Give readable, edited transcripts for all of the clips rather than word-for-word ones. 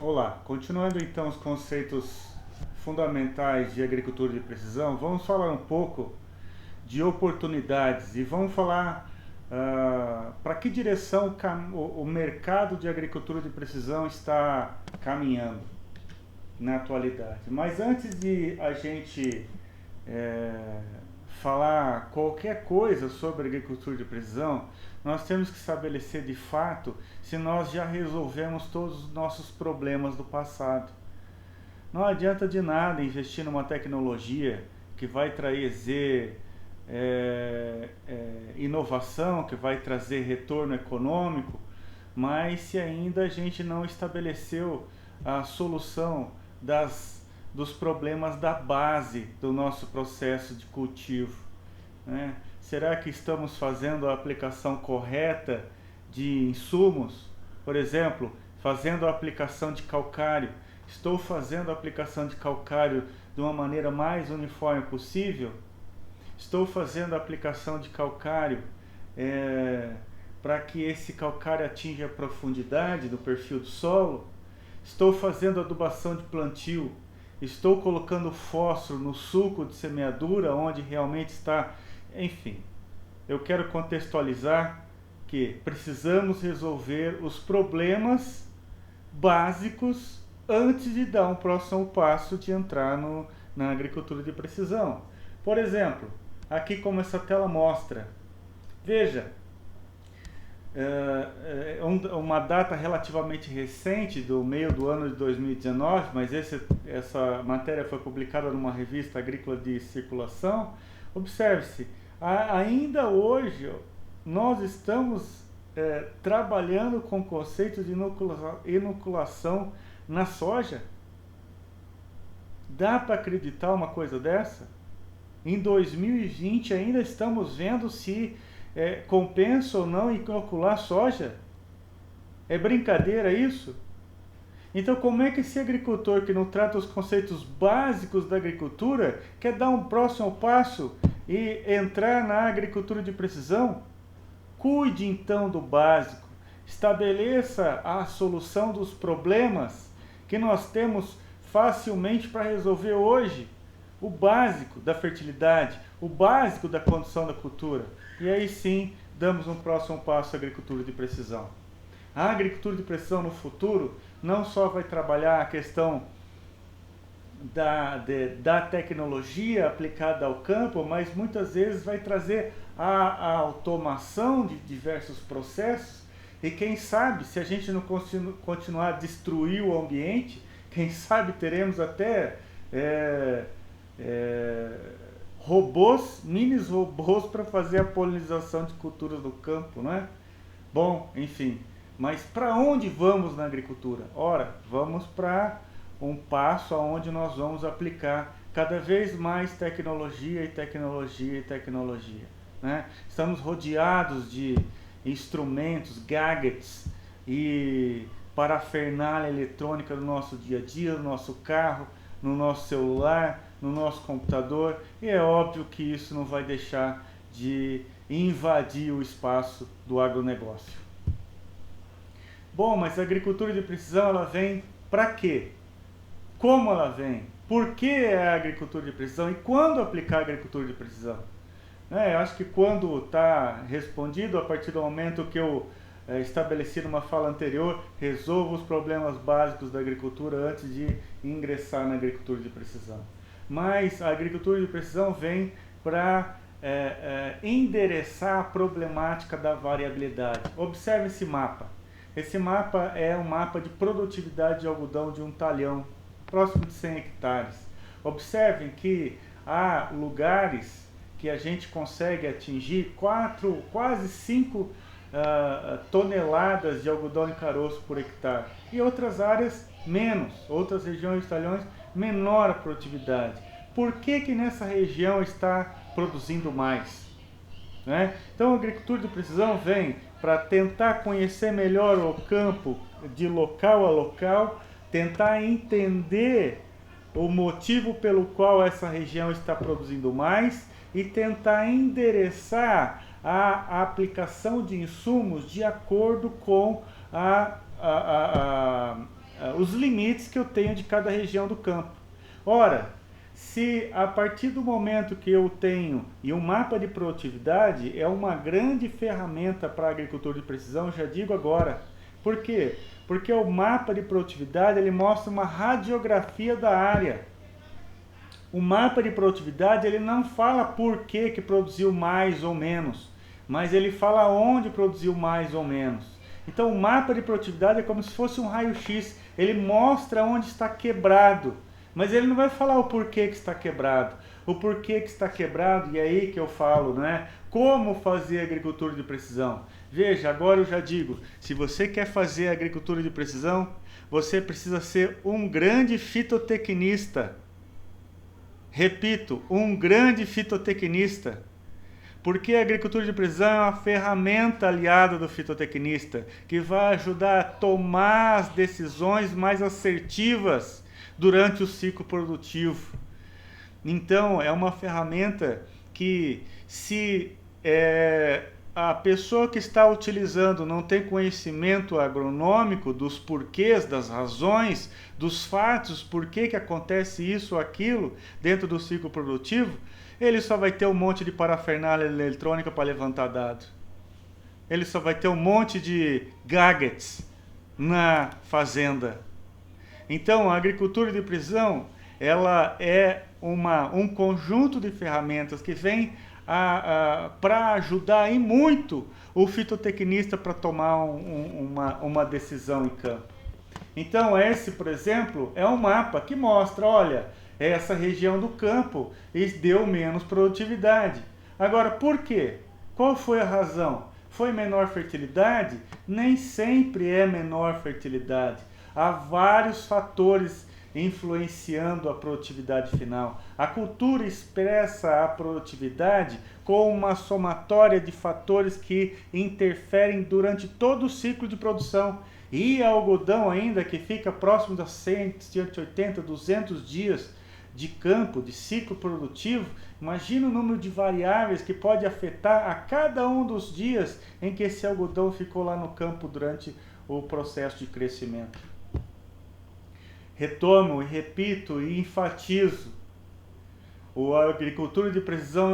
Olá, continuando então os conceitos fundamentais de agricultura de precisão, vamos falar um pouco de oportunidades e vamos falar para que direção o mercado de agricultura de precisão está caminhando na atualidade. Mas antes de a gente é, falar qualquer coisa sobre agricultura de precisão, nós temos que estabelecer de fato se nós já resolvemos todos os nossos problemas do passado. Não adianta de nada investir numa tecnologia que vai trazer inovação, que vai trazer retorno econômico, mas se ainda a gente não estabeleceu a solução dos problemas da base do nosso processo de cultivo, né? Será que estamos fazendo a aplicação correta de insumos? Por exemplo, fazendo a aplicação de calcário. Estou fazendo a aplicação de calcário de uma maneira mais uniforme possível? Estou fazendo a aplicação de calcário para que esse calcário atinja a profundidade do perfil do solo? Estou fazendo adubação de plantio? Estou colocando fósforo no sulco de semeadura onde realmente está? Enfim, eu quero contextualizar que precisamos resolver os problemas básicos antes de dar um próximo passo de entrar na agricultura de precisão. Por exemplo, aqui como essa tela mostra, veja, uma data relativamente recente do meio do ano de 2019, mas essa matéria foi publicada numa revista agrícola de circulação. Observe-se, ainda hoje nós estamos trabalhando com conceitos de inoculação na soja. Dá para acreditar uma coisa dessa? Em 2020 ainda estamos vendo se compensa ou não inocular soja? É brincadeira isso? Então como é que esse agricultor que não trata os conceitos básicos da agricultura quer dar um próximo passo e entrar na agricultura de precisão? Cuide então do básico, estabeleça a solução dos problemas que nós temos facilmente para resolver hoje. O básico da fertilidade, o básico da condução da cultura. E aí sim, damos um próximo passo à agricultura de precisão. A agricultura de precisão no futuro não só vai trabalhar a questão da tecnologia aplicada ao campo, mas muitas vezes vai trazer a automação de diversos processos. E quem sabe, se a gente não continuar a destruir o ambiente, quem sabe teremos até robôs, mini robôs para fazer a polinização de culturas do campo, não é? Bom, enfim, mas para onde vamos na agricultura? Ora, vamos para um passo aonde nós vamos aplicar cada vez mais tecnologia e tecnologia e tecnologia, né? Estamos rodeados de instrumentos, gadgets e parafernália eletrônica no nosso dia a dia, no nosso carro, no nosso celular, no nosso computador, e é óbvio que isso não vai deixar de invadir o espaço do agronegócio. Bom, mas a agricultura de precisão ela vem para quê? Como ela vem? Por que é a agricultura de precisão e quando aplicar a agricultura de precisão? Eu acho que quando está respondido, a partir do momento que eu estabeleci numa fala anterior, resolvo os problemas básicos da agricultura antes de ingressar na agricultura de precisão. Mas a agricultura de precisão vem para endereçar a problemática da variabilidade. Observe esse mapa. Esse mapa é um mapa de produtividade de algodão de um talhão, próximo de 100 hectares. Observem que há lugares que a gente consegue atingir quase 5 toneladas de algodão em caroço por hectare. E outras áreas menos, outras regiões de talhões menor a produtividade. Por que nessa região está produzindo mais? Né? Então a agricultura de precisão vem para tentar conhecer melhor o campo de local a local, tentar entender o motivo pelo qual essa região está produzindo mais e tentar endereçar a aplicação de insumos de acordo com os limites que eu tenho de cada região do campo. Ora, se a partir do momento que eu tenho, e o mapa de produtividade é uma grande ferramenta para a agricultura de precisão, já digo agora. Por quê? Porque o mapa de produtividade ele mostra uma radiografia da área. O mapa de produtividade ele não fala por que produziu mais ou menos, mas ele fala onde produziu mais ou menos. Então o mapa de produtividade é como se fosse um raio-x, ele mostra onde está quebrado, mas ele não vai falar o porquê que está quebrado. O porquê que está quebrado, e é aí que eu falo, né? Como fazer agricultura de precisão? Veja, agora eu já digo, se você quer fazer agricultura de precisão, você precisa ser um grande fitotecnista. Repito, um grande fitotecnista. Porque a agricultura de precisão é uma ferramenta aliada do fitotecnista, que vai ajudar a tomar as decisões mais assertivas durante o ciclo produtivo. Então, é uma ferramenta que, se a pessoa que está utilizando não tem conhecimento agronômico dos porquês, das razões, dos fatos, por que acontece isso ou aquilo dentro do ciclo produtivo, ele só vai ter um monte de parafernália eletrônica para levantar dado. Ele só vai ter um monte de gadgets na fazenda. Então, a agricultura de precisão, ela é um conjunto de ferramentas que vem para ajudar e muito o fitotecnista para tomar uma decisão em campo. Então, esse, por exemplo, é um mapa que mostra, olha, essa região do campo deu menos produtividade. Agora, por quê? Qual foi a razão? Foi menor fertilidade? Nem sempre é menor fertilidade. Há vários fatores influenciando a produtividade final. A cultura expressa a produtividade com uma somatória de fatores que interferem durante todo o ciclo de produção. E algodão ainda que fica próximo das 100, 180, 200 dias de campo, de ciclo produtivo, imagina o número de variáveis que pode afetar a cada um dos dias em que esse algodão ficou lá no campo durante o processo de crescimento. Retomo e repito e enfatizo, a agricultura de precisão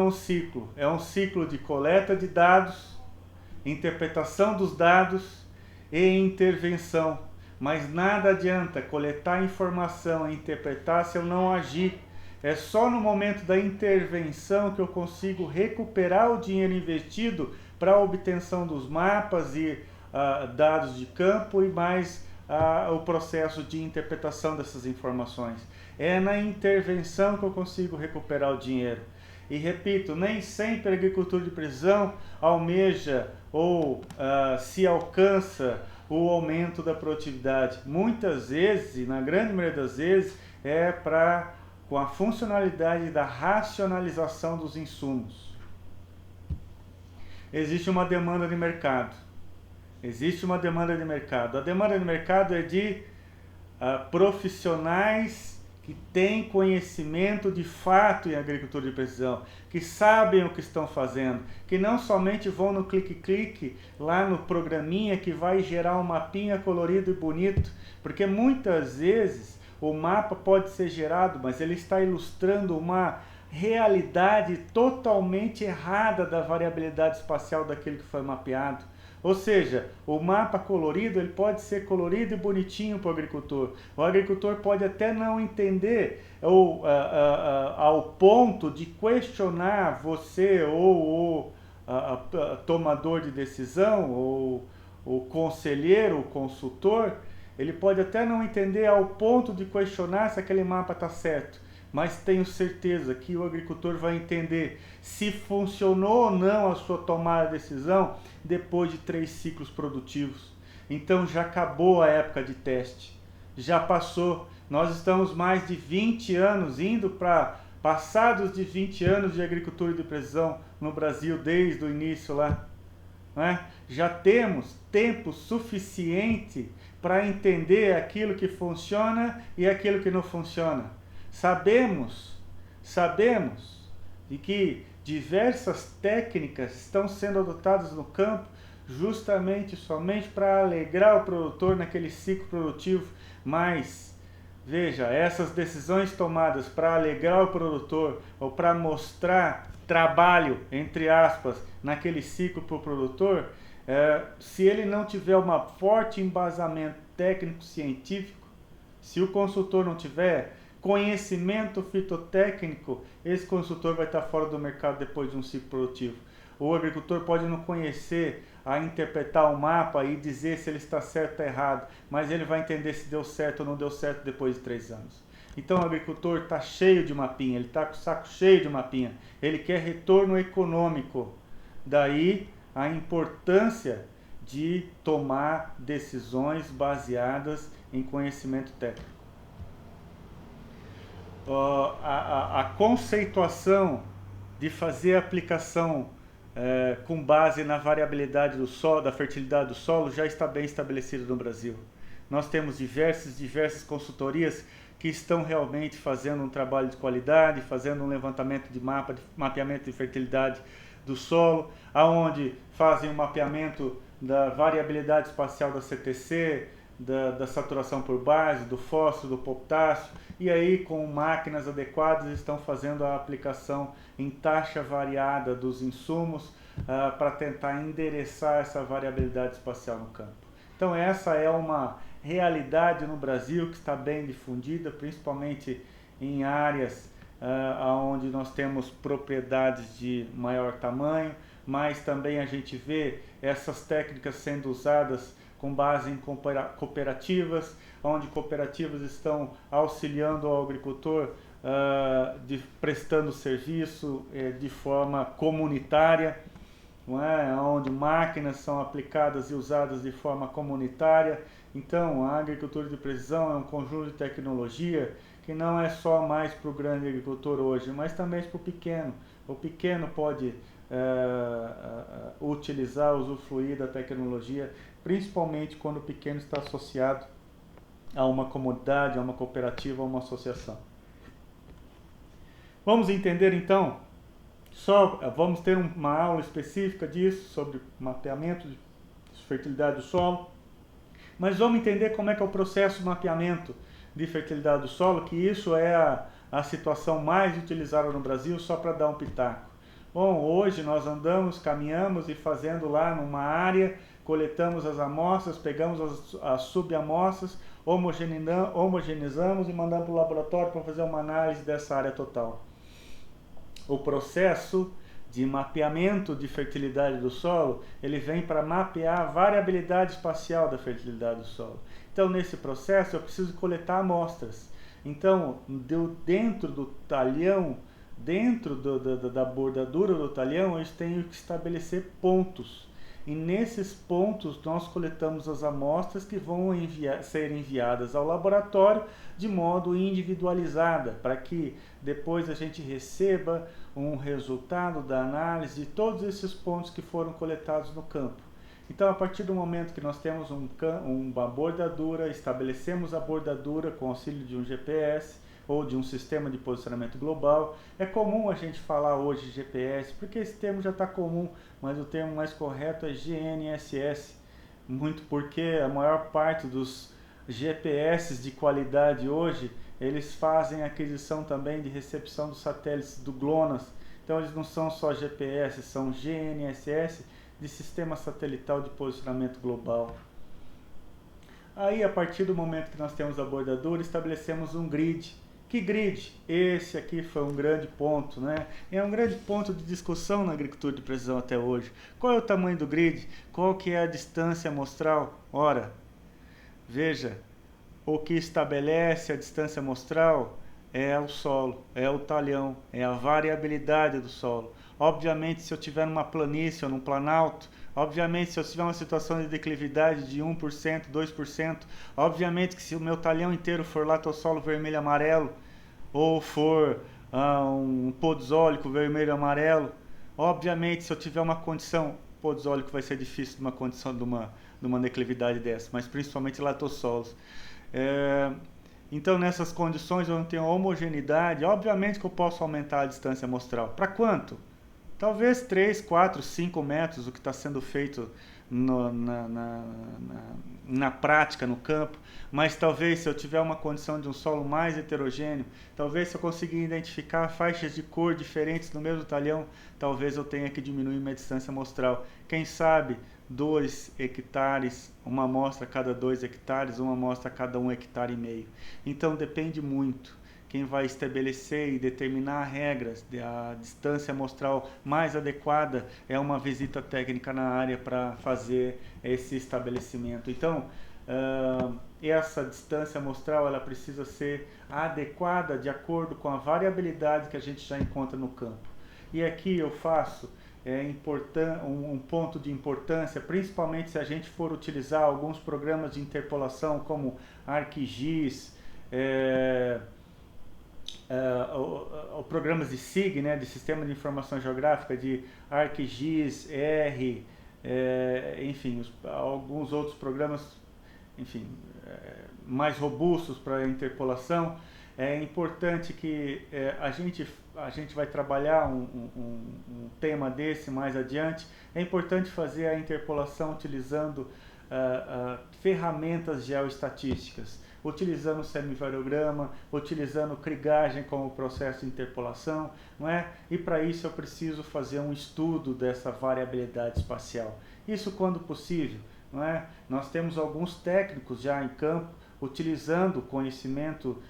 é um ciclo de coleta de dados, interpretação dos dados e intervenção. Mas nada adianta coletar informação e interpretar se eu não agir. É só no momento da intervenção que eu consigo recuperar o dinheiro investido para a obtenção dos mapas e dados de campo e mais o processo de interpretação dessas informações. É na intervenção que eu consigo recuperar o dinheiro. E repito, nem sempre a agricultura de precisão almeja ou se alcança o aumento da produtividade. Muitas vezes, e na grande maioria das vezes, é com a funcionalidade da racionalização dos insumos. Existe uma demanda de mercado. Existe uma demanda de mercado. A demanda de mercado é de profissionais que têm conhecimento de fato em agricultura de precisão, que sabem o que estão fazendo, que não somente vão no clique-clique lá no programinha que vai gerar um mapinha colorido e bonito, porque muitas vezes o mapa pode ser gerado, mas ele está ilustrando uma realidade totalmente errada da variabilidade espacial daquele que foi mapeado. Ou seja, o mapa colorido ele pode ser colorido e bonitinho para o agricultor. O agricultor pode até não entender ao ponto de questionar você ou o tomador de decisão ou o conselheiro, o consultor. Ele pode até não entender ao ponto de questionar se aquele mapa está certo. Mas tenho certeza que o agricultor vai entender se funcionou ou não a sua tomada de decisão depois de 3 ciclos produtivos. Então já acabou a época de teste, já passou. Nós estamos mais de 20 anos, indo para passados de 20 anos de agricultura de precisão no Brasil desde o início lá. Né? Já temos tempo suficiente para entender aquilo que funciona e aquilo que não funciona. Sabemos de que diversas técnicas estão sendo adotadas no campo justamente somente para alegrar o produtor naquele ciclo produtivo, mas veja, essas decisões tomadas para alegrar o produtor ou para mostrar trabalho, entre aspas, naquele ciclo para o produtor, se ele não tiver um forte embasamento técnico-científico, se o consultor não tiver conhecimento fitotécnico, esse consultor vai estar fora do mercado depois de um ciclo produtivo. O agricultor pode não conhecer a interpretar o mapa e dizer se ele está certo ou errado, mas ele vai entender se deu certo ou não deu certo depois de 3 anos. Então o agricultor está cheio de mapinha, ele está com o saco cheio de mapinha, ele quer retorno econômico. Daí a importância de tomar decisões baseadas em conhecimento técnico. A conceituação de fazer a aplicação com base na variabilidade do solo, da fertilidade do solo, já está bem estabelecida no Brasil. Nós temos diversas consultorias que estão realmente fazendo um trabalho de qualidade, fazendo um levantamento de mapeamento de fertilidade do solo, aonde fazem um mapeamento da variabilidade espacial da CTC, da saturação por base, do fósforo, do potássio, e aí com máquinas adequadas estão fazendo a aplicação em taxa variada dos insumos para tentar endereçar essa variabilidade espacial no campo. Então essa é uma realidade no Brasil que está bem difundida, principalmente em áreas onde nós temos propriedades de maior tamanho, mas também a gente vê essas técnicas sendo usadas com base em cooperativas, onde cooperativas estão auxiliando ao agricultor prestando serviço de forma comunitária, não é? Onde máquinas são aplicadas e usadas de forma comunitária. Então a agricultura de precisão é um conjunto de tecnologia que não é só mais para o grande agricultor hoje, mas também para o pequeno. O pequeno pode utilizar, usufruir da tecnologia, principalmente quando o pequeno está associado a uma comunidade, a uma cooperativa, a uma associação. Vamos entender então, vamos ter uma aula específica disso, sobre mapeamento de fertilidade do solo, mas vamos entender como é que é o processo de mapeamento de fertilidade do solo, que isso é a situação mais utilizada no Brasil, só para dar um pitaco. Bom, hoje nós caminhamos e fazendo lá numa área, coletamos as amostras, pegamos as subamostras, homogeneizamos e mandamos para o laboratório para fazer uma análise dessa área total. O processo de mapeamento de fertilidade do solo, ele vem para mapear a variabilidade espacial da fertilidade do solo. Então, nesse processo, eu preciso coletar amostras. Então, dentro do talhão, dentro da bordadura do talhão, eu tenho que estabelecer pontos. E nesses pontos nós coletamos as amostras que vão ser enviadas ao laboratório de modo individualizada, para que depois a gente receba um resultado da análise de todos esses pontos que foram coletados no campo. Então, a partir do momento que nós temos uma bordadura, estabelecemos a bordadura com auxílio de um GPS ou de um sistema de posicionamento global. É comum a gente falar hoje GPS, porque esse termo já está comum, mas o termo mais correto é GNSS, muito porque a maior parte dos GPS de qualidade hoje, eles fazem aquisição também de recepção dos satélites do GLONASS. Então eles não são só GPS, são GNSS, de Sistema Satelital de Posicionamento Global. Aí, a partir do momento que nós temos a bordadura, estabelecemos um grid. Que grid? Esse aqui foi um grande ponto, né? É um grande ponto de discussão na agricultura de precisão até hoje. Qual é o tamanho do grid? Qual que é a distância amostral? Ora, veja, o que estabelece a distância amostral é o solo, é o talhão, é a variabilidade do solo. Obviamente, se eu tiver numa planície ou num planalto, obviamente, se eu tiver uma situação de declividade de 1%, 2%, obviamente que se o meu talhão inteiro for latossolo vermelho-amarelo, ou for um podzólico vermelho-amarelo, obviamente, se eu tiver uma condição, podzólico vai ser difícil numa condição de uma declividade dessa, mas principalmente latossolos. Então, nessas condições, eu não tenho homogeneidade, obviamente que eu posso aumentar a distância amostral. Para quanto? Talvez 3, 4, 5 metros, o que está sendo feito na prática, no campo, mas talvez se eu tiver uma condição de um solo mais heterogêneo, talvez se eu conseguir identificar faixas de cor diferentes no mesmo talhão, talvez eu tenha que diminuir minha distância amostral. Quem sabe 2 hectares, uma amostra a cada 2 hectares, uma amostra a cada 1,5 hectares. Então depende muito. Quem vai estabelecer e determinar regras da distância amostral mais adequada é uma visita técnica na área para fazer esse estabelecimento. Então, essa distância amostral ela precisa ser adequada de acordo com a variabilidade que a gente já encontra no campo. E aqui eu faço um ponto de importância, principalmente se a gente for utilizar alguns programas de interpolação como ArcGIS, programas de SIG, né, de Sistema de Informação Geográfica, de ArcGIS, R, enfim, alguns outros programas, enfim, mais robustos para interpolação. É importante que a gente vai trabalhar um tema desse mais adiante. É importante fazer a interpolação utilizando ferramentas geoestatísticas, utilizando semivariograma, utilizando krigagem como processo de interpolação, não é? E para isso eu preciso fazer um estudo dessa variabilidade espacial. Isso quando possível, não é? Nós temos alguns técnicos já em campo utilizando conhecimento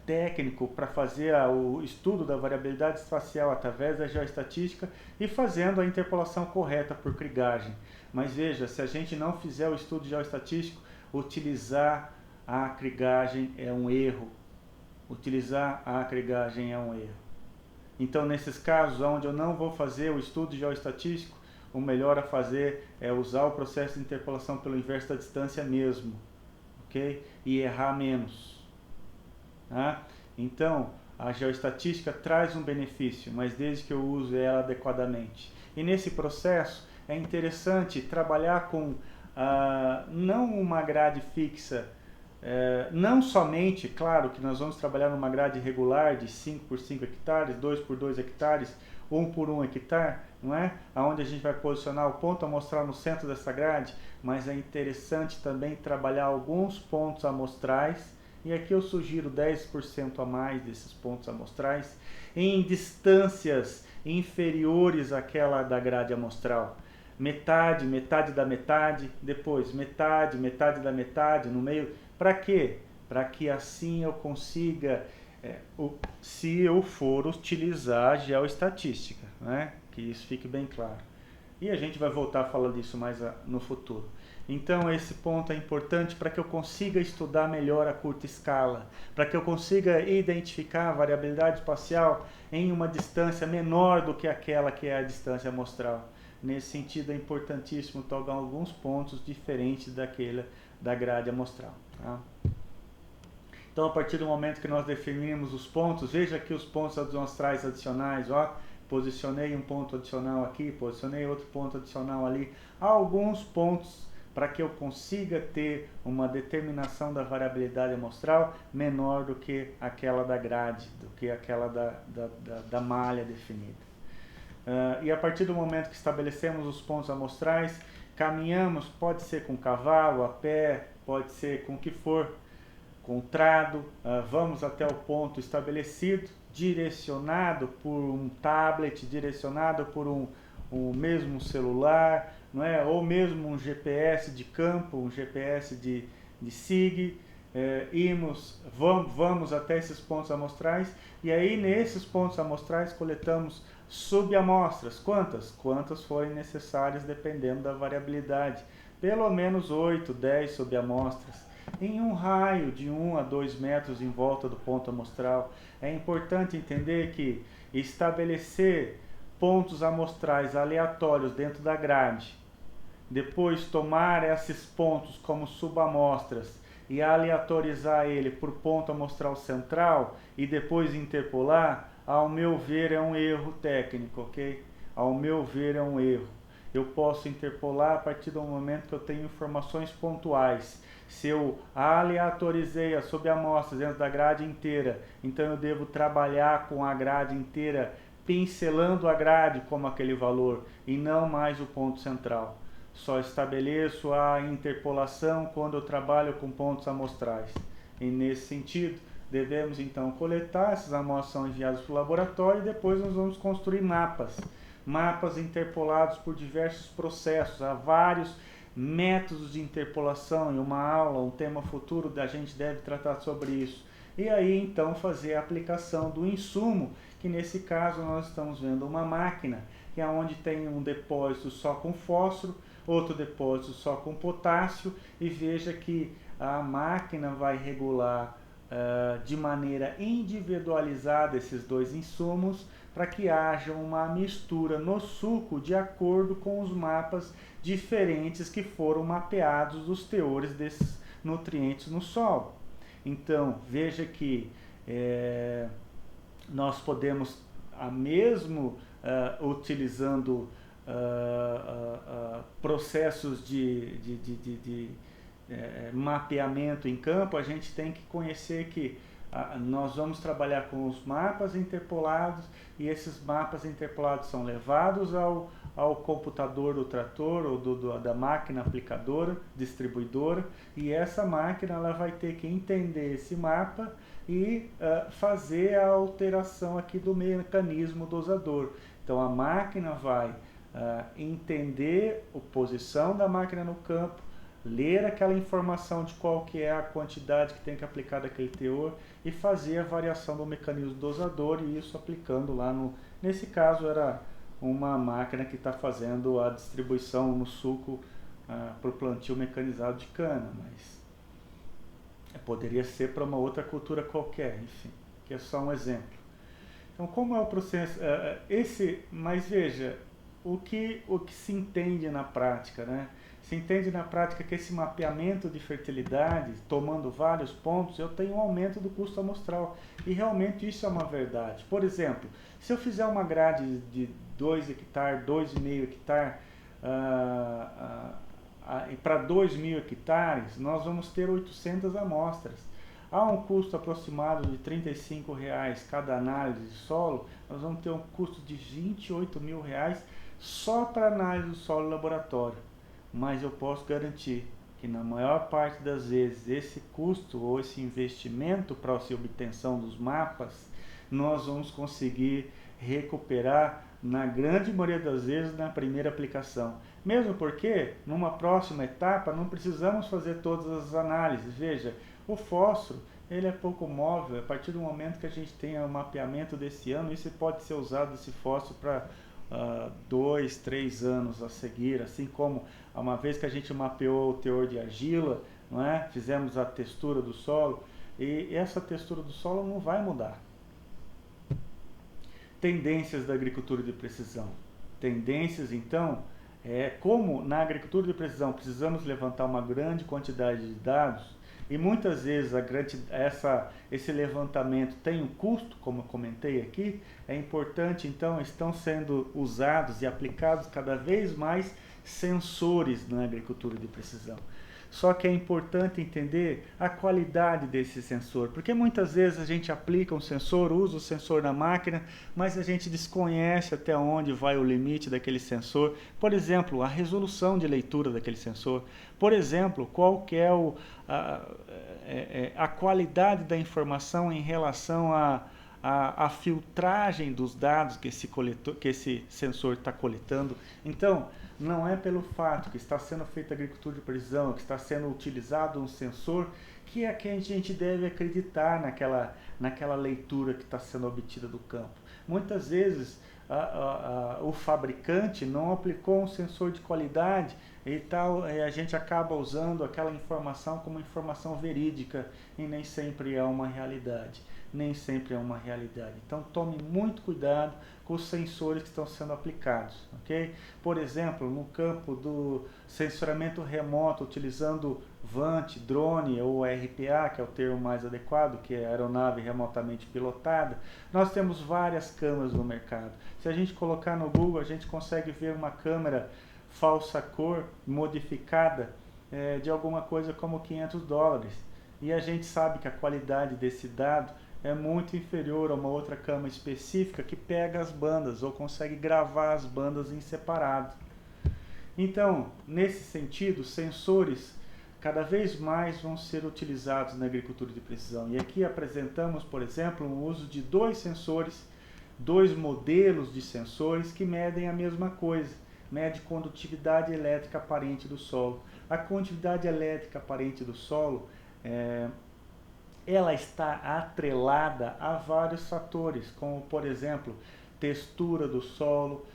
técnico para fazer o estudo da variabilidade espacial através da geoestatística e fazendo a interpolação correta por krigagem. Mas veja, se a gente não fizer o estudo geoestatístico, utilizar a krigagem é um erro. Utilizar a krigagem é um erro. Então, nesses casos onde eu não vou fazer o estudo geoestatístico, o melhor a fazer é usar o processo de interpolação pelo inverso da distância mesmo, ok? E errar menos. Tá? Então, a geoestatística traz um benefício, mas desde que eu use ela adequadamente. E nesse processo é interessante trabalhar com não uma grade fixa, não somente, claro que nós vamos trabalhar numa grade regular de 5 por 5 hectares, 2 por 2 hectares, 1 por 1 hectare, não é? Onde a gente vai posicionar o ponto amostral no centro dessa grade, mas é interessante também trabalhar alguns pontos amostrais, e aqui eu sugiro 10% a mais desses pontos amostrais, em distâncias inferiores àquela da grade amostral. Metade, metade da metade, depois metade, metade da metade, no meio. Para quê? Para que assim eu consiga, se eu for utilizar a geoestatística, né? Que isso fique bem claro. E a gente vai voltar a falar disso mais no futuro. Então esse ponto é importante para que eu consiga estudar melhor a curta escala, para que eu consiga identificar a variabilidade espacial em uma distância menor do que aquela que é a distância amostral. Nesse sentido é importantíssimo tocar alguns pontos diferentes daquele da grade amostral. Tá? Então a partir do momento que nós definimos os pontos, veja aqui os pontos amostrais adicionais, ó. Posicionei um ponto adicional aqui, posicionei outro ponto adicional ali. Há alguns pontos para que eu consiga ter uma determinação da variabilidade amostral menor do que aquela da grade, do que aquela da malha definida. E a partir do momento que estabelecemos os pontos amostrais, caminhamos, pode ser com cavalo, a pé, pode ser com o que for, com trado, vamos até o ponto estabelecido, direcionado por um tablet, direcionado por um mesmo celular, não é? Ou mesmo um GPS de campo, um GPS de SIG, vamos até esses pontos amostrais, e aí nesses pontos amostrais coletamos subamostras, quantas forem necessárias dependendo da variabilidade, pelo menos 8, 10 subamostras, em um raio de 1 a 2 metros em volta do ponto amostral. É importante entender que estabelecer pontos amostrais aleatórios dentro da grade, depois tomar esses pontos como subamostras e aleatorizar ele por ponto amostral central e depois interpolar, ao meu ver é um erro técnico, ok? Ao meu ver é um erro. Eu posso interpolar a partir do momento que eu tenho informações pontuais. Se eu aleatorizei a subamostras dentro da grade inteira, então eu devo trabalhar com a grade inteira, pincelando a grade como aquele valor e não mais o ponto central. Só estabeleço a interpolação quando eu trabalho com pontos amostrais. E nesse sentido, devemos então coletar essas amostras, são enviadas para o laboratório e depois nós vamos construir mapas. Mapas interpolados por diversos processos. Há vários métodos de interpolação. Em uma aula, um tema futuro, a gente deve tratar sobre isso. E aí então fazer a aplicação do insumo, que nesse caso nós estamos vendo uma máquina, que é onde tem um depósito só com fósforo, outro depósito só com potássio, e veja que a máquina vai regular de maneira individualizada esses dois insumos para que haja uma mistura no suco de acordo com os mapas diferentes que foram mapeados dos teores desses nutrientes no solo. Então, veja que nós podemos, mesmo utilizando processos de mapeamento em campo, a gente tem que conhecer que nós vamos trabalhar com os mapas interpolados e esses mapas interpolados são levados ao computador do trator ou da máquina aplicadora, distribuidora, e essa máquina ela vai ter que entender esse mapa e fazer a alteração aqui do mecanismo dosador. Então a máquina vai entender a posição da máquina no campo, ler aquela informação de qual que é a quantidade que tem que aplicar daquele teor e fazer a variação do mecanismo dosador, e isso aplicando lá nesse caso era uma máquina que está fazendo a distribuição no suco para o plantio mecanizado de cana, mas poderia ser para uma outra cultura qualquer, enfim, que é só um exemplo. Então, como é o processo? Mas veja, o que se entende na prática, né? Se entende na prática que esse mapeamento de fertilidade, tomando vários pontos, eu tenho um aumento do custo amostral. E realmente isso é uma verdade. Por exemplo, se eu fizer uma grade de 2 hectares, 2,5 hectares, para 2.000 hectares, nós vamos ter 800 amostras. Há um custo aproximado de R$ 35 cada análise de solo, nós vamos ter um custo de R$ 28.000 só para análise do solo laboratório. Mas eu posso garantir que na maior parte das vezes esse custo ou esse investimento para a obtenção dos mapas, nós vamos conseguir recuperar na grande maioria das vezes na primeira aplicação. Mesmo porque numa próxima etapa não precisamos fazer todas as análises. Veja, o fósforo ele é pouco móvel. A partir do momento que a gente tenha o mapeamento desse ano, isso pode ser usado, esse fósforo, para 2, 3 anos a seguir, assim como uma vez que a gente mapeou o teor de argila, não é? Fizemos a textura do solo, e essa textura do solo não vai mudar. Tendências da agricultura de precisão. Tendências, então, como na agricultura de precisão precisamos levantar uma grande quantidade de dados, e muitas vezes esse levantamento tem um custo, como eu comentei aqui, é importante, então, estão sendo usados e aplicados cada vez mais sensores na agricultura de precisão. Só que é importante entender a qualidade desse sensor, porque muitas vezes a gente aplica um sensor, usa o sensor na máquina, mas a gente desconhece até onde vai o limite daquele sensor. Por exemplo, a resolução de leitura daquele sensor. Por exemplo, qual que é a qualidade da informação em relação à filtragem dos dados que esse sensor está coletando. Então, não é pelo fato que está sendo feita agricultura de precisão, que está sendo utilizado um sensor, que a gente deve acreditar naquela leitura que está sendo obtida do campo. Muitas vezes o fabricante não aplicou um sensor de qualidade e a gente acaba usando aquela informação como informação verídica, e nem sempre é uma realidade. Então tome muito cuidado com os sensores que estão sendo aplicados, ok? Por exemplo, no campo do sensoramento remoto, utilizando VANT, drone ou RPA, que é o termo mais adequado, que é aeronave remotamente pilotada, nós temos várias câmeras no mercado. Se a gente colocar no Google, a gente consegue ver uma câmera falsa cor modificada de alguma coisa como $500. E a gente sabe que a qualidade desse dado é muito inferior a uma outra câmera específica que pega as bandas ou consegue gravar as bandas em separado. Então, nesse sentido, sensores cada vez mais vão ser utilizados na agricultura de precisão. E aqui apresentamos, por exemplo, o uso de dois sensores, dois modelos de sensores que medem a mesma coisa, mede condutividade elétrica aparente do solo. A condutividade elétrica aparente do solo, ela está atrelada a vários fatores, como por exemplo, textura do solo,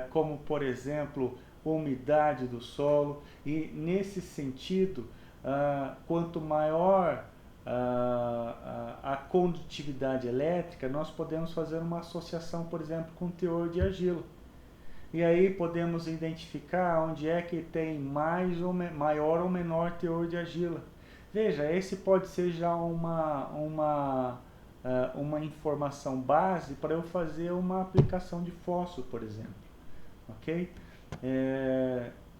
como por exemplo, umidade do solo, e nesse sentido, quanto maior a condutividade elétrica, nós podemos fazer uma associação, por exemplo, com o teor de argila. E aí podemos identificar onde é que tem maior ou menor teor de argila. Veja, esse pode ser já uma informação base para eu fazer uma aplicação de fósforo, por exemplo. Ok?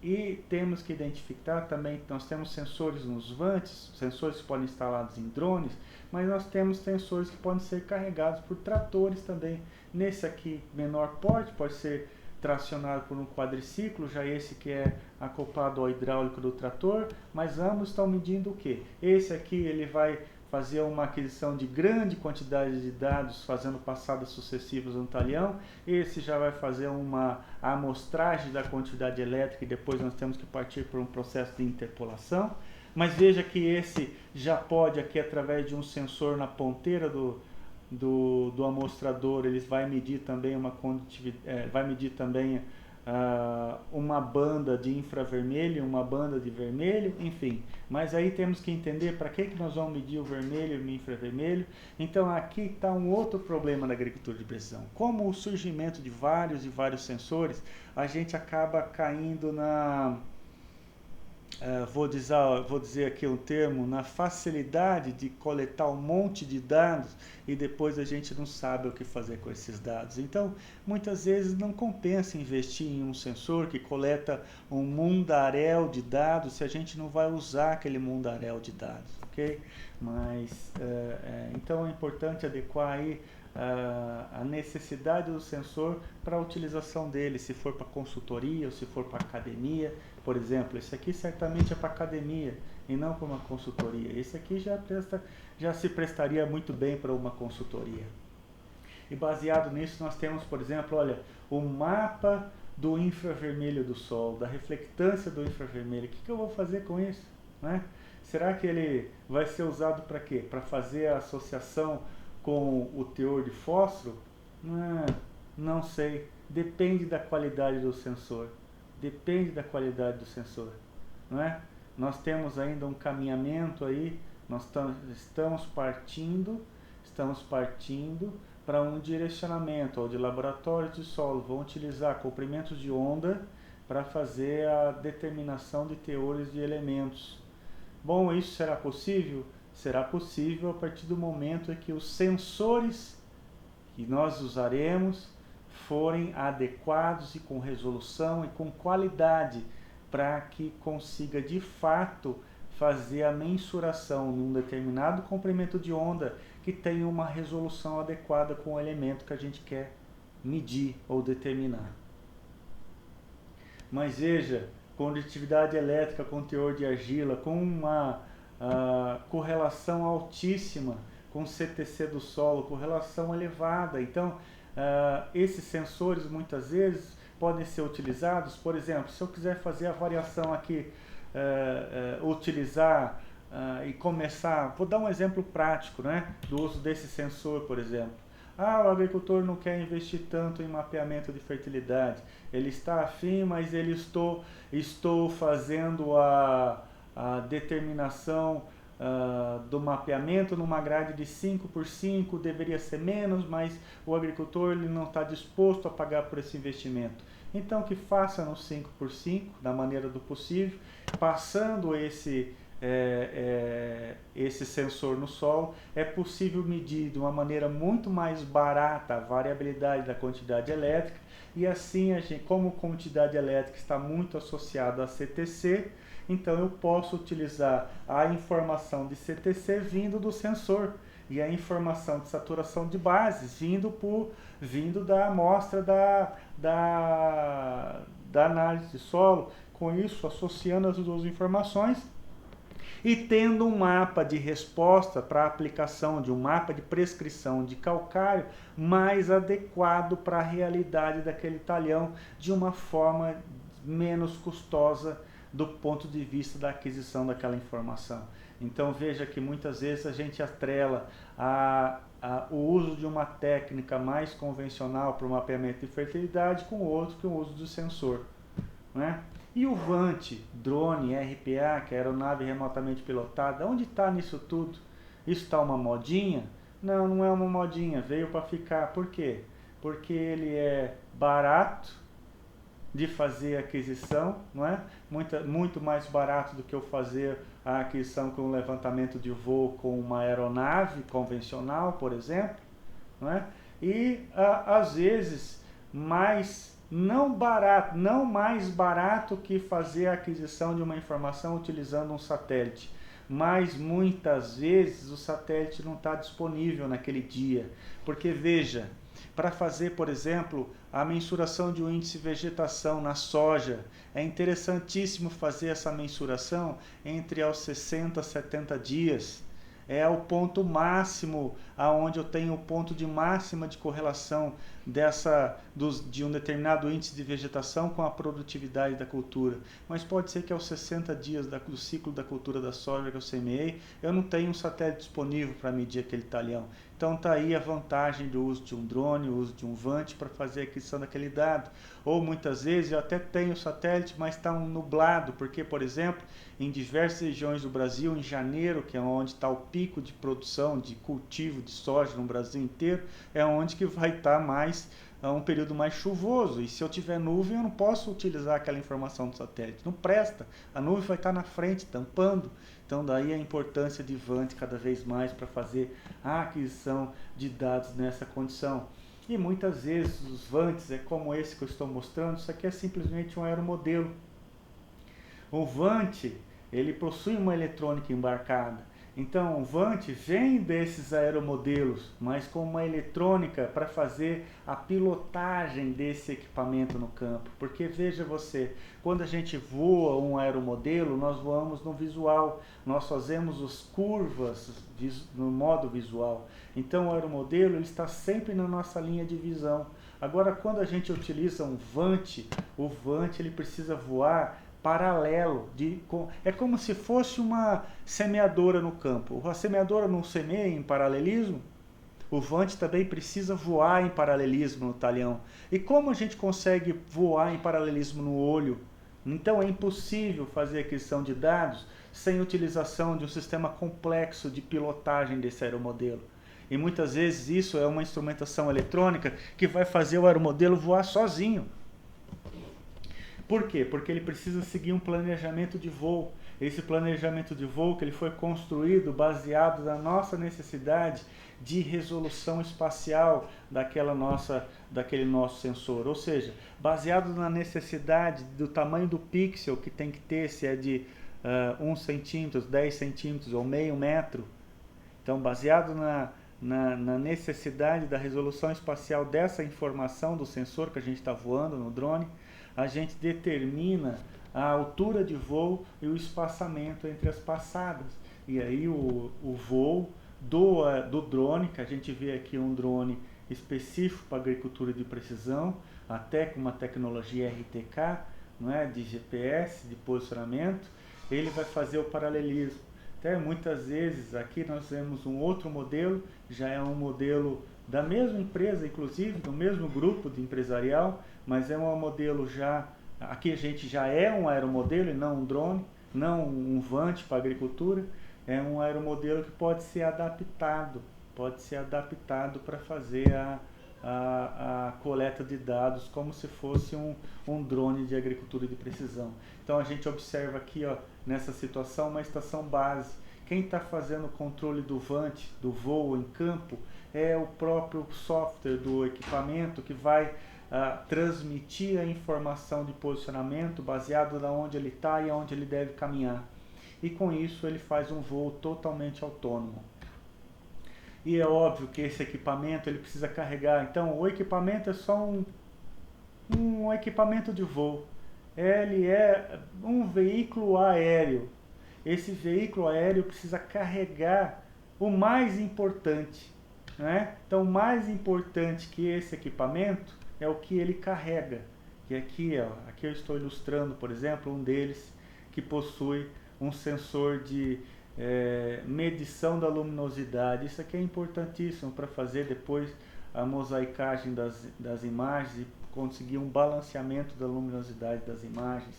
E temos que identificar também, nós temos sensores nos vantes, sensores que podem ser instalados em drones, mas nós temos sensores que podem ser carregados por tratores também. Nesse aqui, menor porte, pode ser tracionado por um quadriciclo, já esse que é acoplado ao hidráulico do trator, mas ambos estão medindo o que? Esse aqui ele vai fazer uma aquisição de grande quantidade de dados, fazendo passadas sucessivas no talhão. Esse já vai fazer uma amostragem da quantidade elétrica e depois nós temos que partir por um processo de interpolação. Mas veja que esse já pode aqui, através de um sensor na ponteira do amostrador, ele vai medir também uma condutividade, vai medir também uma banda de infravermelho, uma banda de vermelho, enfim. Mas aí temos que entender para que nós vamos medir o vermelho e o infravermelho. Então aqui está um outro problema da agricultura de precisão. Como o surgimento de vários e vários sensores, a gente acaba caindo vou dizer aqui um termo, na facilidade de coletar um monte de dados e depois a gente não sabe o que fazer com esses dados. Então, muitas vezes não compensa investir em um sensor que coleta um mundaréu de dados se a gente não vai usar aquele mundaréu de dados, ok? Mas, então é importante adequar aí a necessidade do sensor para a utilização dele, se for para consultoria ou se for para academia. Por exemplo, esse aqui certamente é para academia e não para uma consultoria. Esse aqui já se prestaria muito bem para uma consultoria. E baseado nisso nós temos, por exemplo, olha, o mapa do infravermelho do Sol, da reflectância do infravermelho. O que eu vou fazer com isso, né? Será que ele vai ser usado para quê? Para fazer a associação com o teor de fósforo? Não sei. Depende da qualidade do sensor. Depende da qualidade do sensor, não é? Nós temos ainda um caminhamento aí, nós estamos partindo para um direcionamento, onde laboratórios de solo vão utilizar comprimentos de onda para fazer a determinação de teores de elementos. Bom, isso será possível? Será possível a partir do momento em que os sensores que nós usaremos forem adequados e com resolução e com qualidade para que consiga de fato fazer a mensuração num determinado comprimento de onda que tenha uma resolução adequada com o elemento que a gente quer medir ou determinar. Mas veja, condutividade elétrica com teor de argila, com uma correlação altíssima com o CTC do solo, correlação elevada. Então, esses sensores muitas vezes podem ser utilizados, por exemplo, se eu quiser fazer a variação aqui, utilizar e começar, vou dar um exemplo prático, né, do uso desse sensor, por exemplo. O agricultor não quer investir tanto em mapeamento de fertilidade, ele está afim, mas estou fazendo a determinação do mapeamento numa grade de 5x5, deveria ser menos, mas o agricultor ele não está disposto a pagar por esse investimento. Então que faça no 5x5, da maneira do possível, passando esse sensor no solo, é possível medir de uma maneira muito mais barata a variabilidade da quantidade elétrica, e assim, como a quantidade elétrica está muito associada a CTC, então eu posso utilizar a informação de CTC vindo do sensor e a informação de saturação de bases vindo da amostra da análise de solo, com isso, associando as duas informações e tendo um mapa de resposta para a aplicação de um mapa de prescrição de calcário mais adequado para a realidade daquele talhão, de uma forma menos custosa do ponto de vista da aquisição daquela informação. Então veja que muitas vezes a gente atrela o uso de uma técnica mais convencional para o mapeamento de fertilidade com o outro, que é o uso do sensor, né? E o VANT, drone, RPA, que é aeronave remotamente pilotada, onde está nisso tudo? Isso está uma modinha? Não, não é uma modinha, veio para ficar. Por quê? Porque ele é barato de fazer a aquisição, não é? Muito mais barato do que eu fazer a aquisição com um levantamento de voo com uma aeronave convencional, por exemplo, não é? E às vezes não mais barato que fazer a aquisição de uma informação utilizando um satélite, mas muitas vezes o satélite não está disponível naquele dia, porque veja, para fazer, por exemplo, a mensuração de um índice de vegetação na soja, é interessantíssimo fazer essa mensuração entre aos 60 a 70 dias. É o ponto máximo, aonde eu tenho o ponto de máxima de correlação de um determinado índice de vegetação com a produtividade da cultura. Mas pode ser que aos 60 dias do ciclo da cultura da soja que eu semeei, eu não tenho um satélite disponível para medir aquele talhão. Então está aí a vantagem do uso de um drone, o uso de um VANT para fazer a aquisição daquele dado. Ou muitas vezes eu até tenho satélite, mas está nublado, porque, por exemplo, em diversas regiões do Brasil, em janeiro, que é onde está o pico de produção, de cultivo de soja no Brasil inteiro, é onde que vai estar um período mais chuvoso. E se eu tiver nuvem, eu não posso utilizar aquela informação do satélite. Não presta. A nuvem vai estar na frente, tampando. Então daí a importância de VANT cada vez mais para fazer a aquisição de dados nessa condição. E muitas vezes os VANTs, como esse que eu estou mostrando, isso aqui é simplesmente um aeromodelo. O VANT, ele possui uma eletrônica embarcada. Então o VANT vem desses aeromodelos, mas com uma eletrônica para fazer a pilotagem desse equipamento no campo. Porque veja você, quando a gente voa um aeromodelo, nós voamos no visual, nós fazemos as curvas no modo visual. Então o aeromodelo ele está sempre na nossa linha de visão. Agora quando a gente utiliza um VANT, o VANT ele precisa voar paralelo, é como se fosse uma semeadora no campo. A semeadora não semeia em paralelismo, o VANT também precisa voar em paralelismo no talhão. E como a gente consegue voar em paralelismo no olho? Então é impossível fazer aquisição de dados sem utilização de um sistema complexo de pilotagem desse aeromodelo. E muitas vezes isso é uma instrumentação eletrônica que vai fazer o aeromodelo voar sozinho. Por quê? Porque ele precisa seguir um planejamento de voo. Esse planejamento de voo que ele foi construído baseado na nossa necessidade de resolução espacial daquele nosso sensor. Ou seja, baseado na necessidade do tamanho do pixel que tem que ter, se é de 1 centímetro, 10 centímetros ou meio metro. Então, baseado na necessidade da resolução espacial dessa informação do sensor que a gente está voando no drone, a gente determina a altura de voo e o espaçamento entre as passadas. E aí o voo do drone, que a gente vê aqui um drone específico para agricultura de precisão, até com uma tecnologia RTK, não é? De GPS, de posicionamento, ele vai fazer o paralelismo. Até muitas vezes aqui nós temos um outro modelo, já é um modelo da mesma empresa, inclusive, do mesmo grupo de empresarial, mas é um modelo aqui a gente já é um aeromodelo e não um drone, não um VANT para agricultura, é um aeromodelo que pode ser adaptado para fazer a coleta de dados como se fosse um drone de agricultura de precisão. Então a gente observa aqui, ó, nessa situação, uma estação base. Quem está fazendo o controle do VANT, do voo em campo, é o próprio software do equipamento que vai transmitir a informação de posicionamento baseado na onde ele está e aonde ele deve caminhar. E com isso ele faz um voo totalmente autônomo. E é óbvio que esse equipamento ele precisa carregar. Então o equipamento é só um equipamento de voo. ele é um veículo aéreo. Esse veículo aéreo precisa carregar o mais importante, né? Então, o mais importante que esse equipamento é o que ele carrega. E aqui, ó, aqui eu estou ilustrando, por exemplo, um deles que possui um sensor de medição da luminosidade. Isso aqui é importantíssimo para fazer depois a mosaicagem das imagens e conseguir um balanceamento da luminosidade das imagens.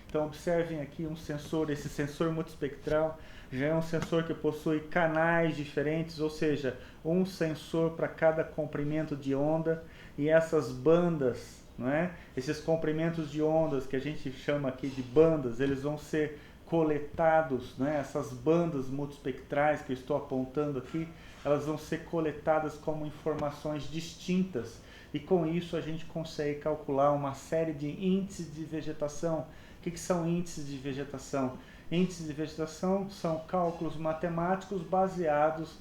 Então observem aqui um sensor, esse sensor multispectral já é um sensor que possui canais diferentes, ou seja, um sensor para cada comprimento de onda, e essas bandas, não é? Esses comprimentos de ondas que a gente chama aqui de bandas, eles vão ser coletados, né? Essas bandas multispectrais que eu estou apontando aqui, elas vão ser coletadas como informações distintas, e com isso a gente consegue calcular uma série de índices de vegetação. O que são índices de vegetação? Índices de vegetação são cálculos matemáticos baseados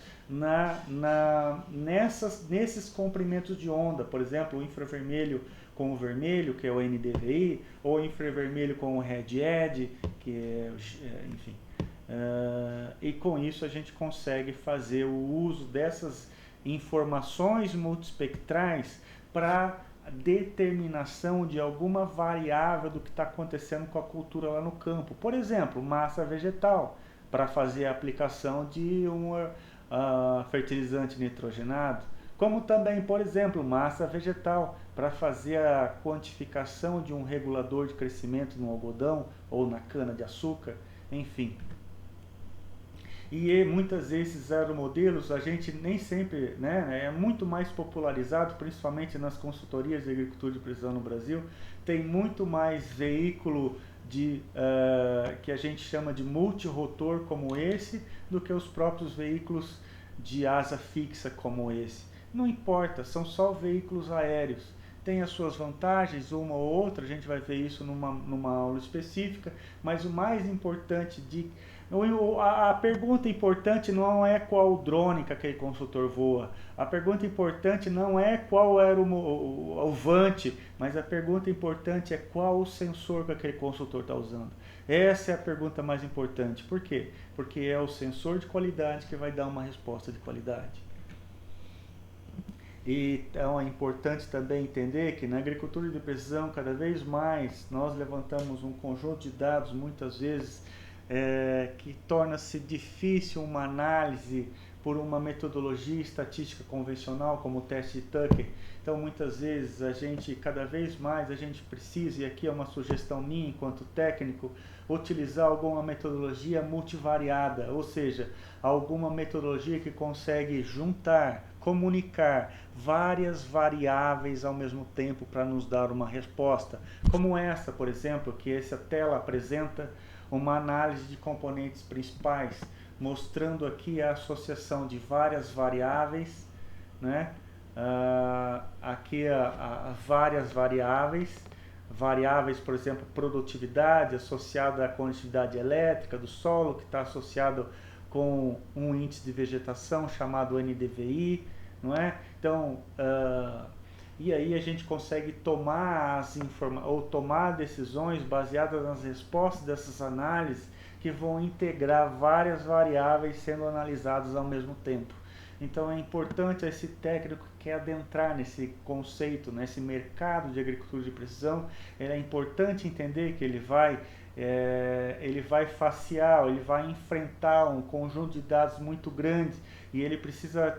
nesses comprimentos de onda, por exemplo, o infravermelho com o vermelho, que é o NDVI, ou o infravermelho com o Red Edge, que é, enfim. E com isso a gente consegue fazer o uso dessas informações multispectrais para determinação de alguma variável do que está acontecendo com a cultura lá no campo. Por exemplo, massa vegetal, para fazer a aplicação de um fertilizante nitrogenado. Como também, por exemplo, massa vegetal, para fazer a quantificação de um regulador de crescimento no algodão ou na cana-de-açúcar, enfim. E muitas vezes esses aeromodelos a gente nem sempre, né, é muito mais popularizado, principalmente nas consultorias de agricultura de precisão no Brasil, tem muito mais veículo que a gente chama de multirotor como esse, do que os próprios veículos de asa fixa como esse. Não importa, são só veículos aéreos. Tem as suas vantagens, uma ou outra, a gente vai ver isso numa aula específica, mas o mais importante a pergunta importante não é qual drone que aquele consultor voa. A pergunta importante não é qual era o vante, mas a pergunta importante é qual o sensor que aquele consultor está usando. Essa é a pergunta mais importante. Por quê? Porque é o sensor de qualidade que vai dar uma resposta de qualidade. E então é importante também entender que na agricultura de precisão, cada vez mais, nós levantamos um conjunto de dados, muitas vezes, que torna-se difícil uma análise por uma metodologia estatística convencional, como o teste de Tucker. Então, muitas vezes, cada vez mais, a gente precisa, e aqui é uma sugestão minha enquanto técnico, utilizar alguma metodologia multivariada, ou seja, alguma metodologia que consegue juntar, comunicar várias variáveis ao mesmo tempo para nos dar uma resposta. Como essa, por exemplo, que essa tela apresenta uma análise de componentes principais, mostrando aqui a associação de várias variáveis, né? Aqui várias variáveis, por exemplo, produtividade associada à condutividade elétrica do solo, que está associado com um índice de vegetação chamado NDVI, não é? Então, e aí a gente consegue tomar tomar decisões baseadas nas respostas dessas análises, que vão integrar várias variáveis sendo analisadas ao mesmo tempo. Então é importante esse técnico que quer adentrar nesse conceito, nesse mercado de agricultura de precisão, é importante entender que ele vai facear, ele vai enfrentar um conjunto de dados muito grande, e ele precisa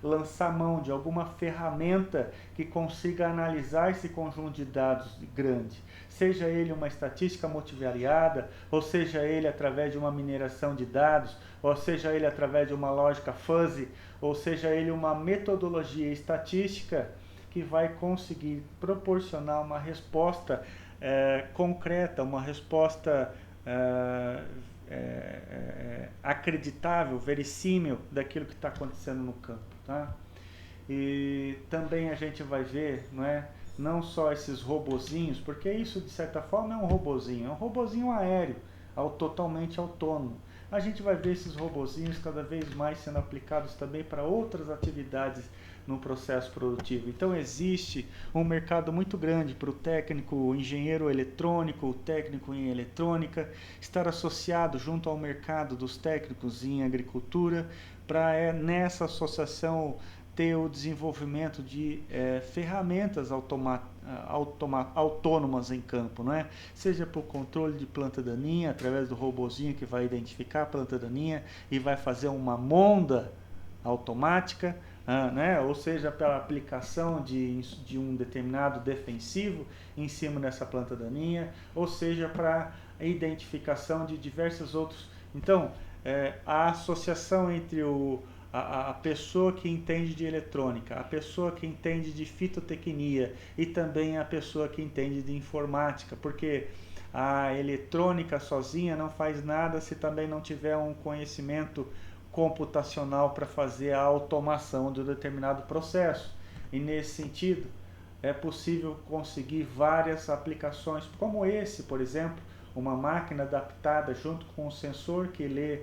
lançar mão de alguma ferramenta que consiga analisar esse conjunto de dados grande, seja ele uma estatística multivariada, ou seja ele através de uma mineração de dados, ou seja ele através de uma lógica fuzzy, ou seja ele uma metodologia estatística que vai conseguir proporcionar uma resposta concreta, uma resposta acreditável, verossímil daquilo que está acontecendo no campo, tá? E também a gente vai ver, não só esses robozinhos, porque isso de certa forma é um robozinho aéreo, totalmente autônomo, a gente vai ver esses robozinhos cada vez mais sendo aplicados também para outras atividades no processo produtivo. Então existe um mercado muito grande para o técnico, o engenheiro eletrônico, o técnico em eletrônica, estar associado junto ao mercado dos técnicos em agricultura, para nessa associação ter o desenvolvimento de ferramentas autônomas em campo, não é? Seja para o controle de planta daninha, através do robozinho que vai identificar a planta daninha e vai fazer uma monda automática, né? Ou seja, pela aplicação de um determinado defensivo em cima dessa planta daninha, ou seja, para a identificação de diversos outros. Então, a associação entre a pessoa que entende de eletrônica, a pessoa que entende de fitotecnia e também a pessoa que entende de informática, porque a eletrônica sozinha não faz nada se também não tiver um conhecimento computacional para fazer a automação de um determinado processo. E nesse sentido, é possível conseguir várias aplicações, como esse, por exemplo, uma máquina adaptada junto com um sensor que lê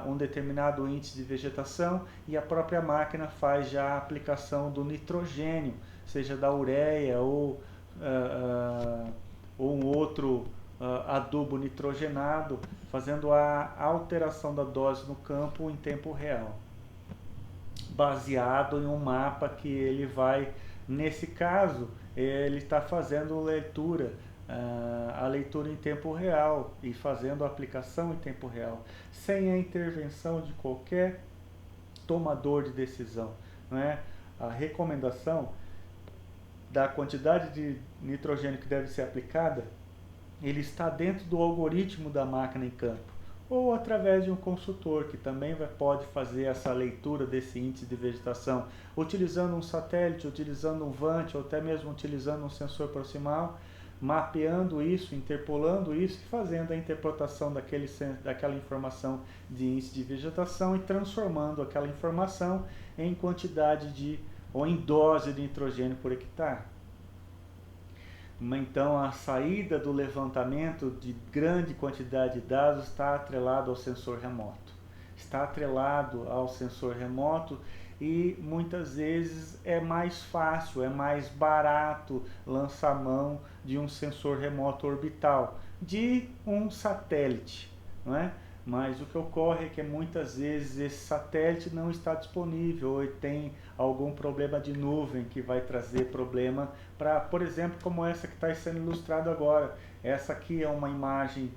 um determinado índice de vegetação e a própria máquina faz já a aplicação do nitrogênio, seja da ureia ou um outro adubo nitrogenado, fazendo a alteração da dose no campo em tempo real, baseado em um mapa que ele vai, nesse caso, ele está fazendo leitura, a leitura em tempo real e fazendo a aplicação em tempo real, sem a intervenção de qualquer tomador de decisão, não é? A recomendação da quantidade de nitrogênio que deve ser aplicada, ele está dentro do algoritmo da máquina em campo, ou através de um consultor que também pode fazer essa leitura desse índice de vegetação, utilizando um satélite, utilizando um VANT, ou até mesmo utilizando um sensor proximal, mapeando isso, interpolando isso e fazendo a interpretação daquela informação de índice de vegetação e transformando aquela informação em quantidade ou em dose de nitrogênio por hectare. Então a saída do levantamento de grande quantidade de dados está atrelado ao sensor remoto. Está atrelado ao sensor remoto e muitas vezes é mais fácil, é mais barato lançar mão de um sensor remoto orbital, de um satélite, não é? Mas o que ocorre é que muitas vezes esse satélite não está disponível ou tem algum problema de nuvem que vai trazer problema para, por exemplo, como essa que está sendo ilustrada agora. Essa aqui é uma imagem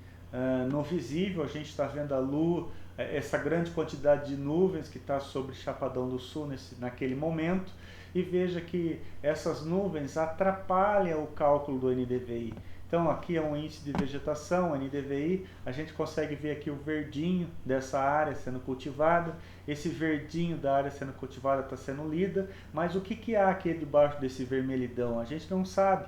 não visível, a gente está vendo a lua, essa grande quantidade de nuvens que está sobre Chapadão do Sul naquele momento, e veja que essas nuvens atrapalham o cálculo do NDVI. Então aqui é um índice de vegetação, NDVI, a gente consegue ver aqui o verdinho dessa área sendo cultivada, esse verdinho da área sendo cultivada está sendo lida, mas o que há aqui debaixo desse vermelhidão? A gente não sabe.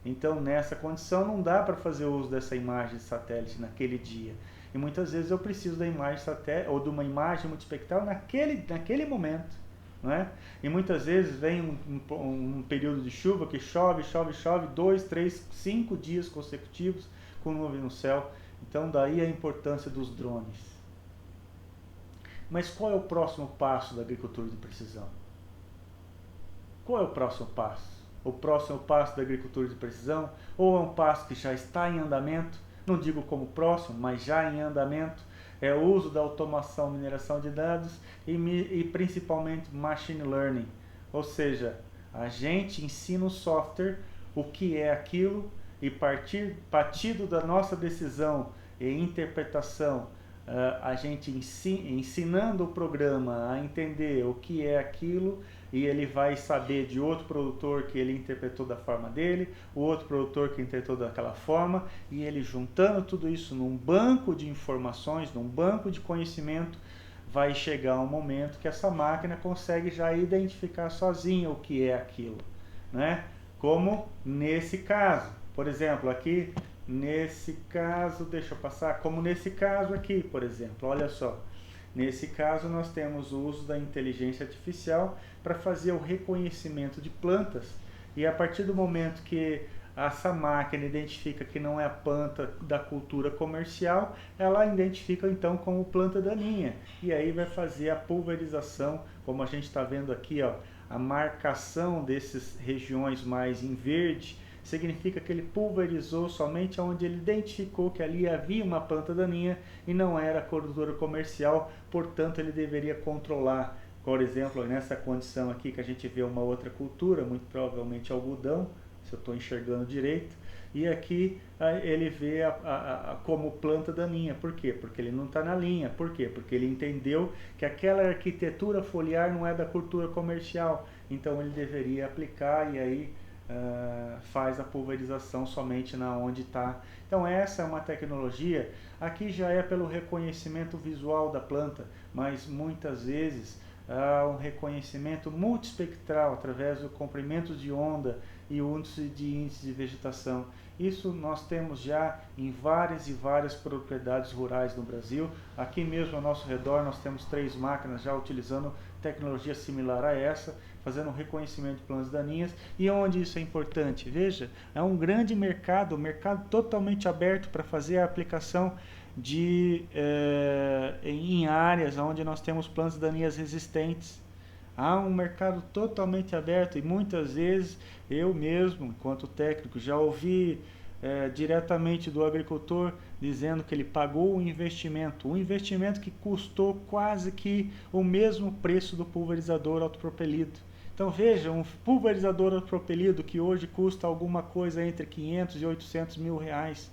Então nessa condição não dá para fazer uso dessa imagem de satélite naquele dia. E muitas vezes eu preciso da imagem satélite ou de uma imagem multispectral naquele momento. Não é? E muitas vezes vem um período de chuva que chove, 2, 3, 5 dias consecutivos com nuvem no céu. Então daí a importância dos drones. Mas qual é o próximo passo da agricultura de precisão? Qual é o próximo passo? O próximo passo da agricultura de precisão, ou é um passo que já está em andamento, não digo como próximo, mas já em andamento, é o uso da automação, mineração de dados e principalmente machine learning, ou seja, a gente ensina o software o que é aquilo e partindo da nossa decisão e interpretação, a gente ensinando o programa a entender o que é aquilo, e ele vai saber de outro produtor que ele interpretou da forma dele, o outro produtor que interpretou daquela forma, e ele juntando tudo isso num banco de informações, num banco de conhecimento, vai chegar um momento que essa máquina consegue já identificar sozinha o que é aquilo, né? Como nesse caso, por exemplo, aqui nesse caso, deixa eu passar, como nesse caso aqui, por exemplo, olha só. Nesse caso, nós temos o uso da inteligência artificial para fazer o reconhecimento de plantas, e a partir do momento que essa máquina identifica que não é a planta da cultura comercial, ela identifica então como planta daninha. E aí vai fazer a pulverização, como a gente está vendo aqui, ó, a marcação dessas regiões mais em verde, significa que ele pulverizou somente onde ele identificou que ali havia uma planta daninha e não era a cultura comercial, portanto ele deveria controlar. Por exemplo, nessa condição aqui que a gente vê uma outra cultura, muito provavelmente algodão, se eu estou enxergando direito, e aqui ele vê como planta daninha. Por quê? Porque ele não está na linha. Por quê? Porque ele entendeu que aquela arquitetura foliar não é da cultura comercial, então ele deveria aplicar e aí faz a pulverização somente na onde está. Então essa é uma tecnologia, aqui já é pelo reconhecimento visual da planta, mas muitas vezes há um reconhecimento multispectral através do comprimento de onda e o índice de vegetação. Isso nós temos já em várias e várias propriedades rurais no Brasil. Aqui mesmo ao nosso redor nós temos 3 máquinas já utilizando tecnologia similar a essa, fazendo um reconhecimento de plantas daninhas. E onde isso é importante? Veja, é um grande mercado, totalmente aberto para fazer a aplicação em áreas onde nós temos plantas daninhas resistentes. Há um mercado totalmente aberto e muitas vezes eu mesmo, enquanto técnico, já ouvi diretamente do agricultor dizendo que ele pagou um investimento que custou quase que o mesmo preço do pulverizador autopropelido. Então veja, um pulverizador autopropelido que hoje custa alguma coisa entre 500 e 800 mil reais.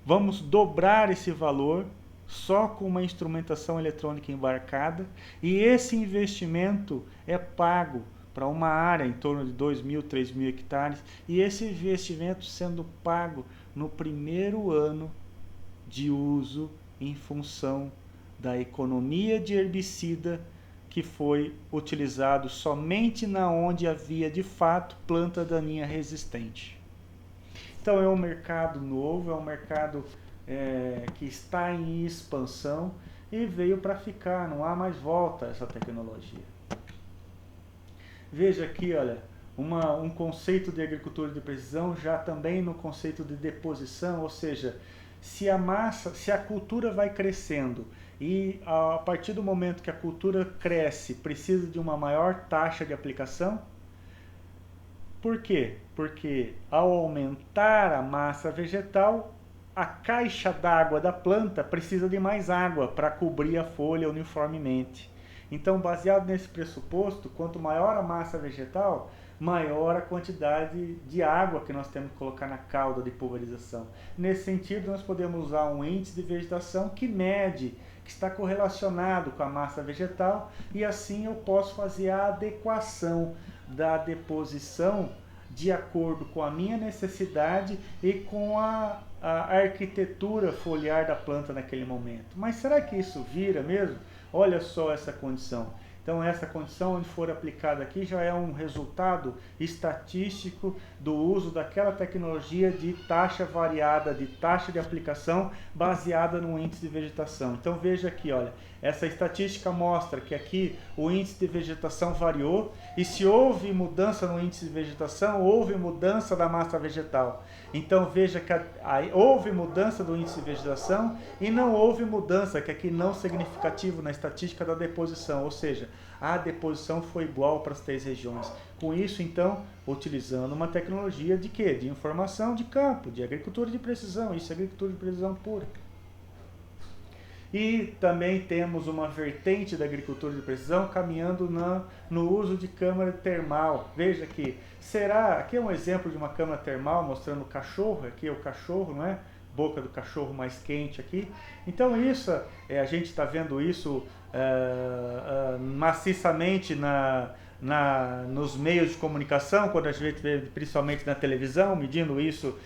Vamos dobrar esse valor só com uma instrumentação eletrônica embarcada, e esse investimento é pago para uma área em torno de 2.000, 3.000 hectares, e esse investimento sendo pago no primeiro ano de uso em função da economia de herbicida que foi utilizado somente na onde havia de fato planta daninha resistente. Então é um mercado novo, é um mercado que está em expansão e veio para ficar, não há mais volta a essa tecnologia. Veja aqui, olha, um conceito de agricultura de precisão já também no conceito de deposição, ou seja, se a cultura vai crescendo e a partir do momento que a cultura cresce, precisa de uma maior taxa de aplicação. Por quê? Porque ao aumentar a massa vegetal, a caixa d'água da planta precisa de mais água para cobrir a folha uniformemente. Então, baseado nesse pressuposto, quanto maior a massa vegetal, maior a quantidade de água que nós temos que colocar na cauda de pulverização. Nesse sentido, nós podemos usar um índice de vegetação que mede, que está correlacionado com a massa vegetal, e assim eu posso fazer a adequação da deposição de acordo com a minha necessidade e com a arquitetura foliar da planta naquele momento. Mas será que isso vira mesmo? Olha só essa condição. Então essa condição onde for aplicada aqui já é um resultado estatístico do uso daquela tecnologia de taxa variada, de taxa de aplicação baseada no índice de vegetação. Então veja aqui, olha, essa estatística mostra que aqui o índice de vegetação variou e se houve mudança no índice de vegetação, houve mudança da massa vegetal. Então veja que houve mudança do índice de vegetação e não houve mudança, que aqui não significativo na estatística da deposição, ou seja, a deposição foi igual para as 3 regiões. Com isso, então, utilizando uma tecnologia de quê? De informação de campo, de agricultura de precisão, isso é agricultura de precisão pura. E também temos uma vertente da agricultura de precisão caminhando no uso de câmara termal. Veja aqui, aqui é um exemplo de uma câmara termal mostrando o cachorro, aqui é o cachorro, não é? Boca do cachorro mais quente aqui. Então isso, a gente está vendo isso maciçamente nos meios de comunicação, quando a gente vê principalmente na televisão, medindo isso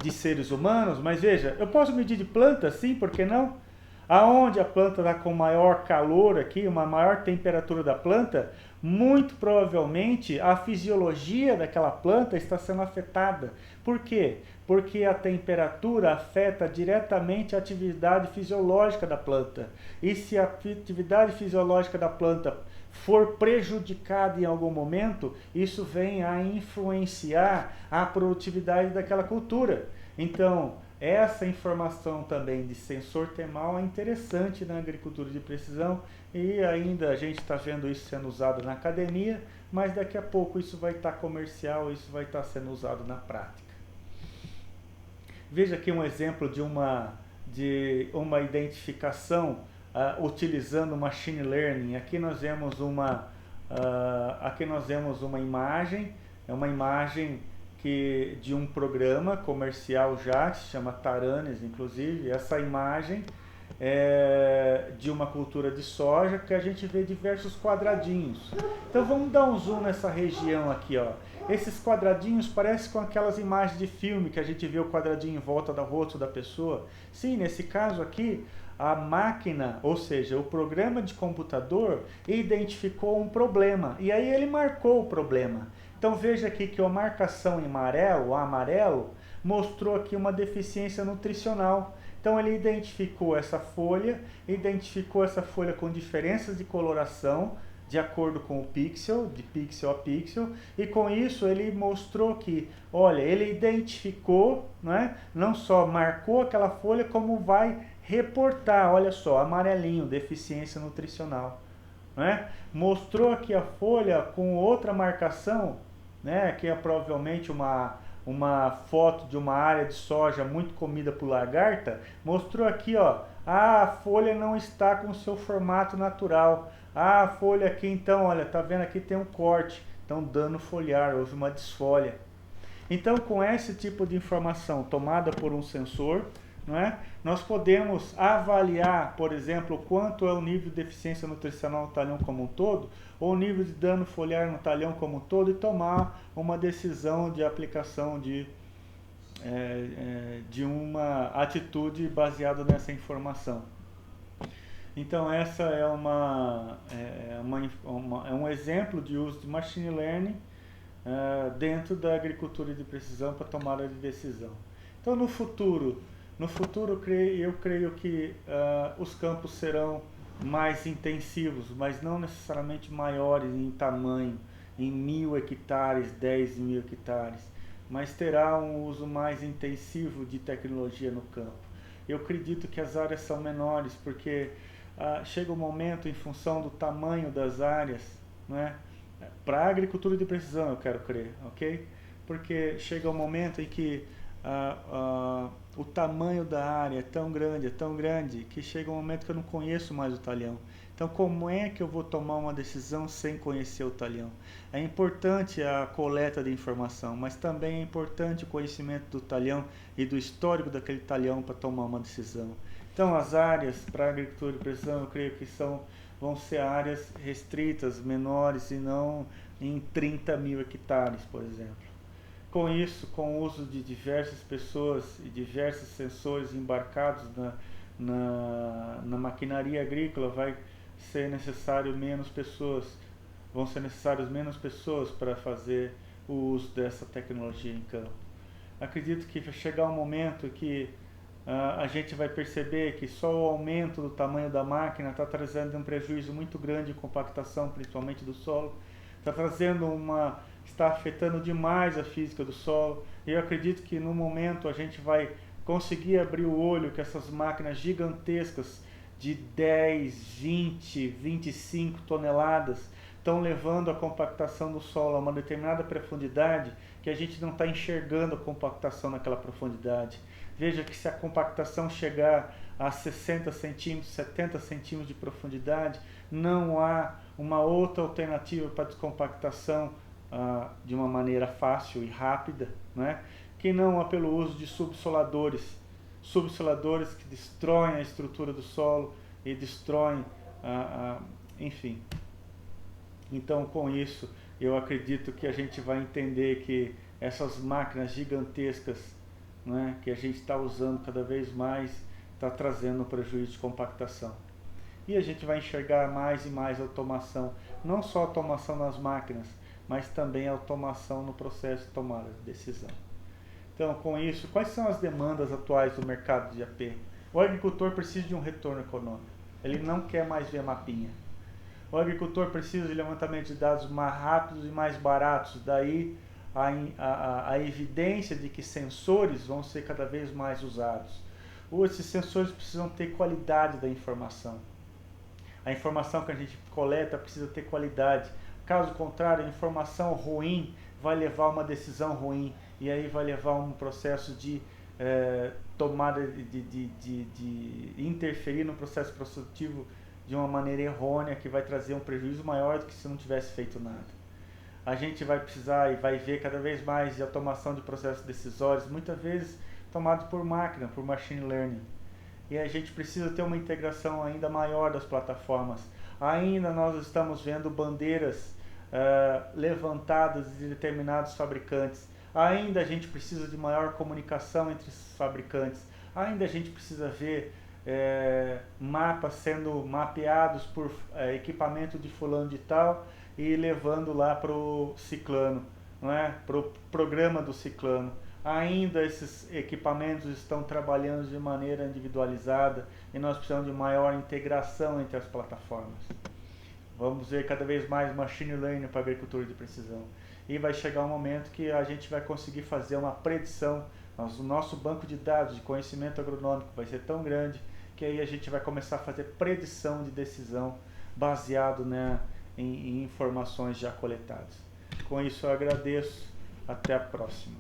de seres humanos. Mas veja, eu posso medir de planta, sim, por que não? Aonde a planta está com maior calor aqui, uma maior temperatura da planta, muito provavelmente a fisiologia daquela planta está sendo afetada. Por quê? Porque a temperatura afeta diretamente a atividade fisiológica da planta. E se a atividade fisiológica da planta for prejudicada em algum momento, isso vem a influenciar a produtividade daquela cultura. Então, essa informação também de sensor termal é interessante na agricultura de precisão e ainda a gente está vendo isso sendo usado na academia, mas daqui a pouco isso vai estar comercial, isso vai estar sendo usado na prática. Veja aqui um exemplo de uma identificação utilizando machine learning. Aqui nós vemos uma imagem, é uma imagem de um programa comercial já, que se chama Taranis, inclusive. Essa imagem é de uma cultura de soja que a gente vê diversos quadradinhos. Então vamos dar um zoom nessa região aqui, ó. Esses quadradinhos parecem com aquelas imagens de filme que a gente vê o quadradinho em volta do rosto da pessoa. Sim, nesse caso aqui, a máquina, ou seja, o programa de computador, identificou um problema e aí ele marcou o problema. Então veja aqui que a marcação em amarelo, o amarelo, mostrou aqui uma deficiência nutricional. Então ele identificou essa folha com diferenças de coloração, de acordo com o pixel, de pixel a pixel, e com isso ele mostrou que, olha, ele identificou, né, não só marcou aquela folha, como vai reportar, olha só, amarelinho, deficiência nutricional. Né? Mostrou aqui a folha com outra marcação, né, que é provavelmente uma foto de uma área de soja muito comida por lagarta, mostrou aqui, ó, a folha não está com o seu formato natural. A folha aqui, então, olha, tá vendo aqui tem um corte, então dano foliar, houve uma desfolha. Então, com esse tipo de informação tomada por um sensor, não é? Nós podemos avaliar, por exemplo, quanto é o nível de deficiência nutricional no talhão como um todo, ou o nível de dano foliar no talhão como um todo, e tomar uma decisão de aplicação de uma atitude baseada nessa informação. Então essa é um exemplo de uso de machine learning dentro da agricultura de precisão para tomada de decisão. Então no futuro eu creio que os campos serão mais intensivos, mas não necessariamente maiores em tamanho, em 1.000 hectares, 10.000 hectares, mas terá um uso mais intensivo de tecnologia no campo. Eu acredito que as áreas são menores, porque chega um momento, em função do tamanho das áreas, né, para a agricultura de precisão, eu quero crer, ok? Porque chega um momento em que o tamanho da área é tão grande, que chega um momento que eu não conheço mais o talhão. Então, como é que eu vou tomar uma decisão sem conhecer o talhão? É importante a coleta de informação, mas também é importante o conhecimento do talhão e do histórico daquele talhão para tomar uma decisão. Então, as áreas para a agricultura de precisão, eu creio que vão ser áreas restritas, menores, e não em 30.000 hectares, por exemplo. Com isso, com o uso de diversas pessoas e diversos sensores embarcados na maquinaria agrícola, vão ser necessárias menos pessoas para fazer o uso dessa tecnologia em campo. Acredito que vai chegar um momento que a gente vai perceber que só o aumento do tamanho da máquina está trazendo um prejuízo muito grande de compactação, principalmente do solo, está afetando demais a física do solo. E eu acredito que no momento a gente vai conseguir abrir o olho que essas máquinas gigantescas de 10, 20, 25 toneladas estão levando a compactação do solo a uma determinada profundidade que a gente não está enxergando a compactação naquela profundidade. Veja que se a compactação chegar a 60 centímetros, 70 centímetros de profundidade, não há uma outra alternativa para descompactação de uma maneira fácil e rápida, né? Que não há pelo uso de subsoladores que destroem a estrutura do solo e destroem, enfim. Então, com isso, eu acredito que a gente vai entender que essas máquinas gigantescas, né, que a gente está usando cada vez mais, está trazendo prejuízo de compactação. E a gente vai enxergar mais e mais automação, não só automação nas máquinas, mas também automação no processo de tomada de decisão. Então, com isso, quais são as demandas atuais do mercado de AP? O agricultor precisa de um retorno econômico, ele não quer mais ver mapinha. O agricultor precisa de levantamento de dados mais rápidos e mais baratos, daí a evidência de que sensores vão ser cada vez mais usados. Ou esses sensores precisam ter qualidade da informação. A informação que a gente coleta precisa ter qualidade. Caso contrário, a informação ruim vai levar a uma decisão ruim e aí vai levar a um processo de tomada de interferir no processo produtivo de uma maneira errônea, que vai trazer um prejuízo maior do que se não tivesse feito nada. A gente vai precisar e vai ver cada vez mais de automação de processos decisórios, muitas vezes tomados por máquina, por machine learning. E a gente precisa ter uma integração ainda maior das plataformas. Ainda nós estamos vendo bandeiras levantadas de determinados fabricantes. Ainda a gente precisa de maior comunicação entre os fabricantes. Ainda a gente precisa ver mapas sendo mapeados por equipamento de fulano de tal e levando lá para o ciclano, não é? Para o programa do ciclano. Ainda esses equipamentos estão trabalhando de maneira individualizada e nós precisamos de maior integração entre as plataformas. Vamos ver cada vez mais machine learning para a agricultura de precisão. E vai chegar um momento que a gente vai conseguir fazer uma predição. O nosso banco de dados de conhecimento agronômico vai ser tão grande que aí a gente vai começar a fazer predição de decisão baseado, né, em informações já coletadas. Com isso eu agradeço. Até a próxima.